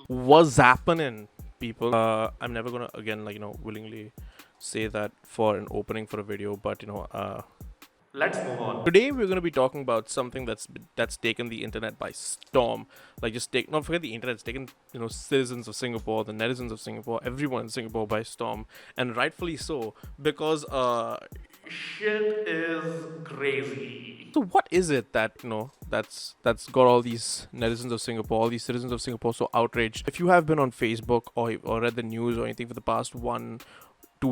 What's happening, people? I'm never gonna again, willingly say that for an opening for a video, but Let's move on. today we're gonna be talking about something that's taken the internet by storm. Like, just take not forget the internet. It's taken citizens of Singapore, the netizens of Singapore, everyone in Singapore by storm, and rightfully so, because Shit is crazy. So what is it that that's got all these netizens of Singapore, all these citizens of Singapore so outraged? If you have been on Facebook or read the news or anything for the past 1-2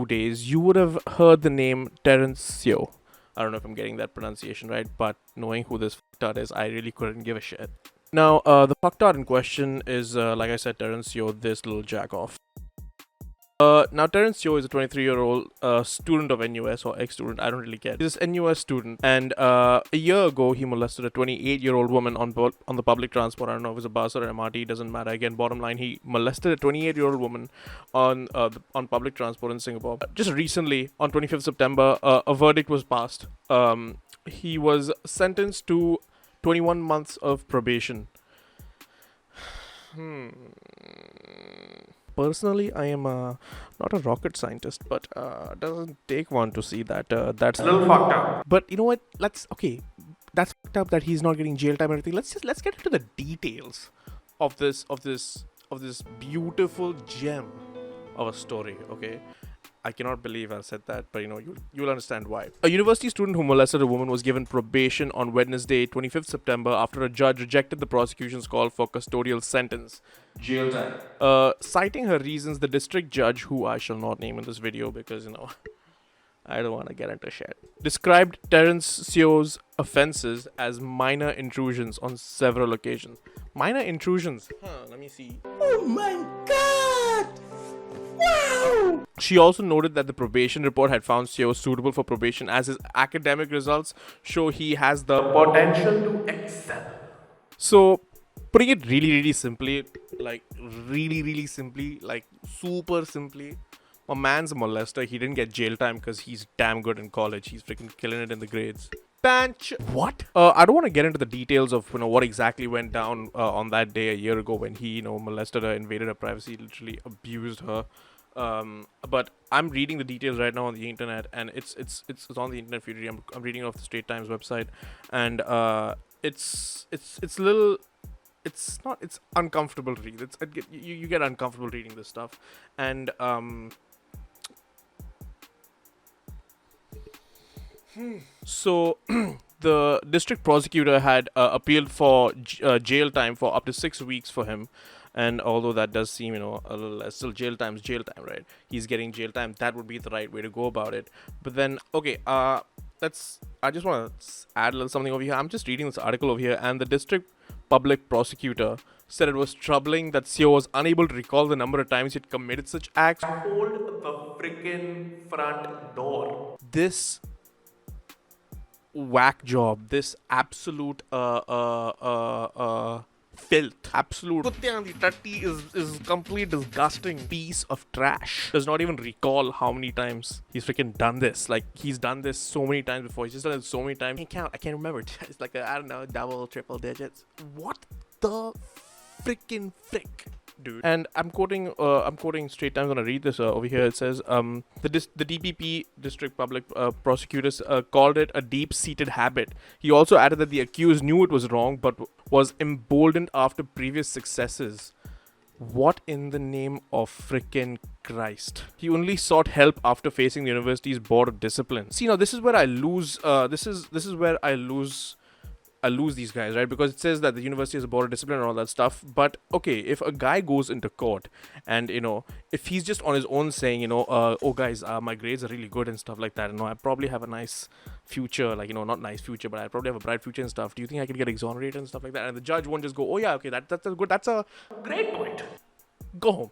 days, you would have heard the name Terence Seo. I don't know if I'm getting that pronunciation right, but knowing who this fucktard is, I really couldn't give a shit. Now, the fucktard in question is, like I said, Terence Seo, this little jack off. Now Terence Seo is a 23-year-old student of NUS, or ex-student, I don't really care. He's an NUS student, and a year ago he molested a 28-year-old woman on the public transport. I don't know if it's a bus or an MRT, doesn't matter. Again, bottom line, he molested a 28-year-old woman on public transport in Singapore. Just recently, on 25th September, a verdict was passed. He was sentenced to 21 months of probation. Personally, I am not a rocket scientist, but doesn't take one to see that that's A little fucked up. But you know what? That's fucked up that he's not getting jail time and everything. Let's get into the details of this beautiful gem of a story. Okay. I cannot believe I said that, but you'll understand why. A university student who molested a woman was given probation on Wednesday, 25th September, after a judge rejected the prosecution's call for custodial sentence. Jail time. Citing her reasons, the district judge, who I shall not name in this video because, I don't want to get into shit, described Terence Seo's offenses as minor intrusions on several occasions. Minor intrusions? Let me see. Oh my god! Wow! She also noted that the probation report had found Seo suitable for probation as his academic results show he has the Potential to excel. So, putting it really simply, like really simply, like super simply, my man's a molester. He didn't get jail time because he's damn good in college. He's freaking killing it in the grades. Bench. What? I don't want to get into the details of what exactly went down on that day a year ago when he molested her, invaded her privacy, literally abused her. But I'm reading the details right now on the internet, and it's on the internet feed. I'm reading it off the Straits Times website, and it's uncomfortable to read. You get uncomfortable reading this stuff, and So the district prosecutor had appealed for jail time for up to 6 weeks for him, and although that does seem a little less, still jail time, right? He's getting jail time. That would be the right way to go about it. But then, okay, I just want to add a little something over here. I'm just reading this article over here, and the district public prosecutor said it was troubling that Seo was unable to recall the number of times he'd committed such acts. Hold the freaking front door. This whack job, this absolute filth, absolute is complete disgusting piece of trash. Does not even recall how many times he's freaking done this. Like, he's done this so many times before. He's just done it so many times. I can't remember. It's like I don't know, double, triple digits. What the freaking frick, dude? And I'm quoting Straits Times. I'm gonna read this over here. It says the DPP district public prosecutors called it a deep-seated habit. He also added that the accused knew it was wrong but was emboldened after previous successes. What in the name of frickin' Christ? He only sought help after facing the university's board of discipline. See, now this is where I lose. This is where I lose these guys, right? Because it says that the university has a board of discipline and all that stuff. But okay, if a guy goes into court and if he's just on his own saying oh guys, my grades are really good and stuff like that, I probably have a nice future, like not nice future, but I probably have a bright future and stuff. Do you think I could get exonerated and stuff like that? And the judge won't just go, oh yeah, okay, that's a good, that's a Great point. go home.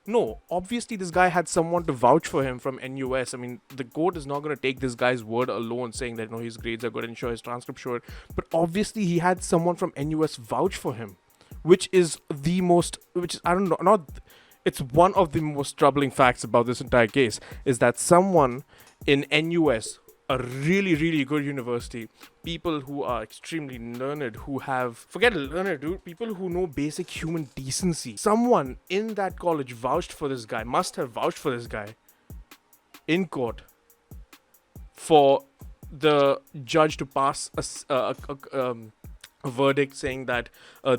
No, obviously this guy had someone to vouch for him from NUS. I mean, the court is not going to take this guy's word alone saying that his grades are good and show his transcript show it. But obviously he had someone from NUS vouch for him, it's one of the most troubling facts about this entire case, is that someone in NUS a really, really good university, people who are extremely learned, who have, forget learned, dude, people who know basic human decency. Someone in that college vouched for this guy, must have vouched for this guy in court for the judge to pass a verdict saying that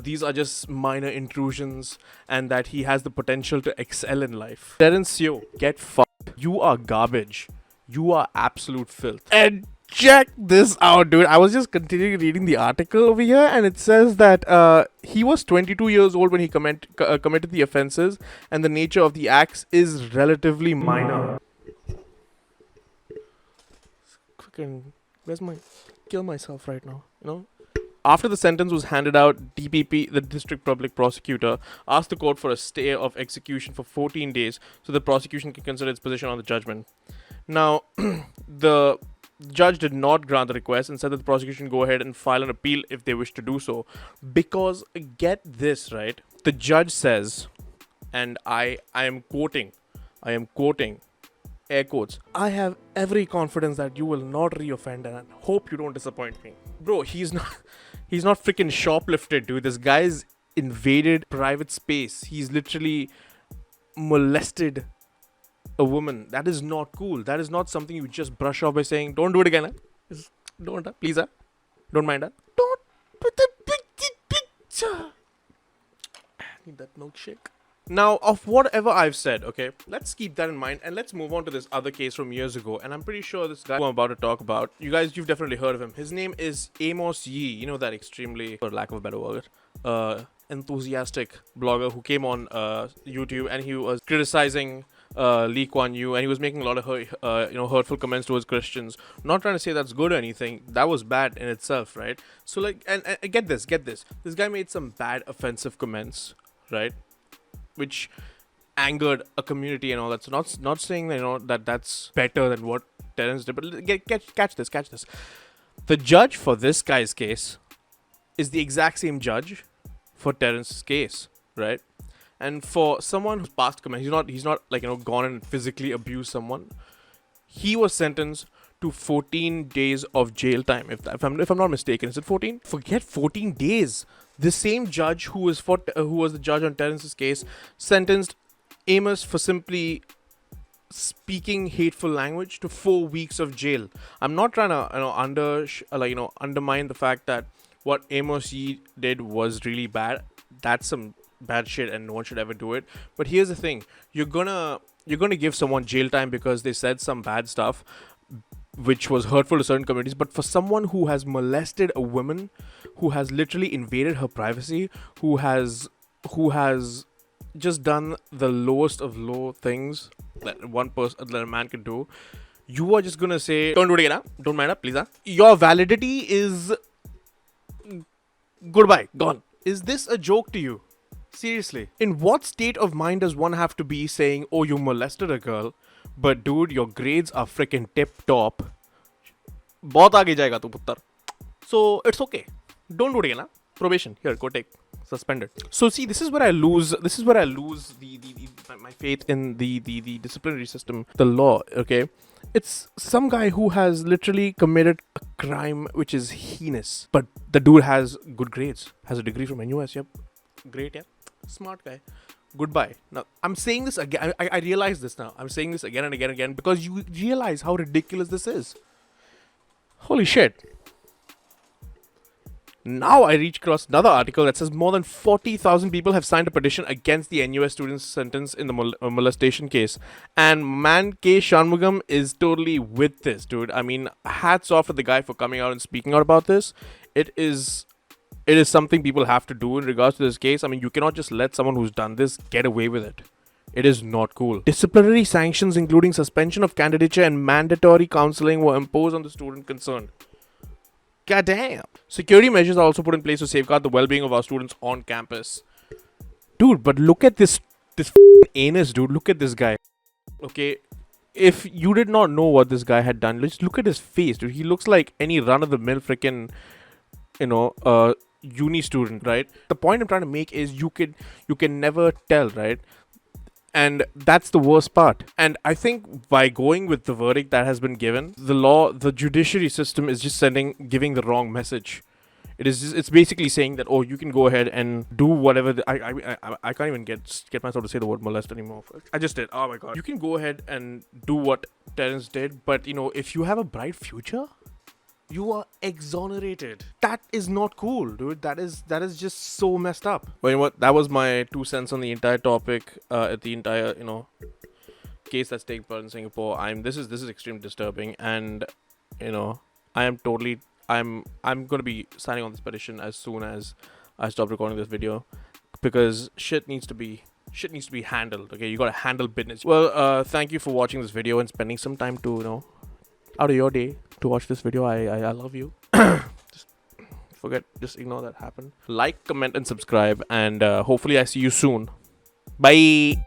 these are just minor intrusions and that he has the potential to excel in life. Terence Yeo, get fucked. You are garbage. You are absolute filth. And check this out, dude. I was just continuing reading the article over here, and it says that he was 22 years old when he committed the offenses, and the nature of the acts is relatively minor. Fucking, where's my kill myself right now? You know. After the sentence was handed out, DPP, the district public prosecutor, asked the court for a stay of execution for 14 days so the prosecution can consider its position on the judgment. Now, the judge did not grant the request and said that the prosecution go ahead and file an appeal if they wish to do so. Because, get this, right? The judge says, and I am quoting, air quotes, I have every confidence that you will not reoffend and I hope you don't disappoint me. Bro, he's not freaking shoplifted, dude. This guy's invaded private space. He's literally molested a woman. That is not cool. That is not something you just brush off by saying, don't do it again. Just don't, please, don't mind that. Don't put the picture. I need that milkshake. Now, of whatever I've said, okay, let's keep that in mind and let's move on to this other case from years ago. And I'm pretty sure this guy who I'm about to talk about, you've definitely heard of him. His name is Amos Yee. You know that extremely, for lack of a better word, enthusiastic blogger who came on YouTube and he was criticizing Lee Kuan Yew, and he was making a lot of hurtful comments towards Christians. Not trying to say that's good or anything. That was bad in itself, right? So like, and get this. This guy made some bad offensive comments, right? Which angered a community and all that. So not saying that that's better than what Terence did, but catch this. The judge for this guy's case is the exact same judge for Terence's case, right? And for someone who's passed comment, he's not like gone and physically abused someone. He was sentenced to 14 days of jail time. If I'm not mistaken, is it 14? Forget 14 days. The same judge who was the judge on Terence's case sentenced Amos for simply speaking hateful language to 4 weeks of jail. I'm not trying to undermine the fact that what Amos Yee did was really bad. That's some bad shit and no one should ever do it. But here's the thing: you're gonna give someone jail time because they said some bad stuff which was hurtful to certain communities. But for someone who has molested a woman, who has literally invaded her privacy, who has just done the lowest of low things that a man can do, you are just gonna say, don't do it again, don't mind, please. Your validity is goodbye, gone. Is this a joke to you? Seriously. In what state of mind does one have to be saying, oh, you molested a girl, but dude, your grades are freaking tip top. बहुत आगे जाएगा तू पुत्तर. So it's okay. Don't do it again. Probation. Here, go take. Suspended. So see, this is where I lose my faith in the disciplinary system, the law. Okay, it's some guy who has literally committed a crime which is heinous, but the dude has good grades, has a degree from NUS. Yep, great. Yeah, smart guy. Goodbye. Now I'm saying this again. I realize this now. I'm saying this again and again because you realize how ridiculous this is. Holy shit. Now I reach across another article that says more than 40,000 people have signed a petition against the NUS student's sentence in the molestation case. And man, K. Shanmugam is totally with this, dude. I mean, hats off to the guy for coming out and speaking out about this. It is something people have to do in regards to this case. I mean, you cannot just let someone who's done this get away with it. It is not cool. Disciplinary sanctions, including suspension of candidature and mandatory counseling, were imposed on the student concerned. God damn. Security measures are also put in place to safeguard the well-being of our students on campus. Dude, but look at this anus, dude. Look at this guy. Okay, if you did not know what this guy had done, let's look at his face, dude. He looks like any run-of-the-mill freaking, uni student, right? The point I'm trying to make is you can never tell, right? And that's the worst part. And I think by going with the verdict that has been given, the judiciary system is just giving the wrong message. It's basically saying that, oh, you can go ahead and do whatever. I can't even get myself to say the word molest anymore. I just did. Oh my god. You can go ahead and do what Terence did, but if you have a bright future, you are exonerated. That is not cool, dude. That is just so messed up. But you know what? That was my 2 cents on the entire topic. At the entire case that's taking place in Singapore. This is extremely disturbing, and I'm gonna be signing on this petition as soon as I stop recording this video, because shit needs to be handled. Okay, you gotta handle business. Well, thank you for watching this video and spending some time to out of your day to watch this video. I love you. Just ignore that happened. Like, comment, and subscribe, and hopefully I see you soon. Bye.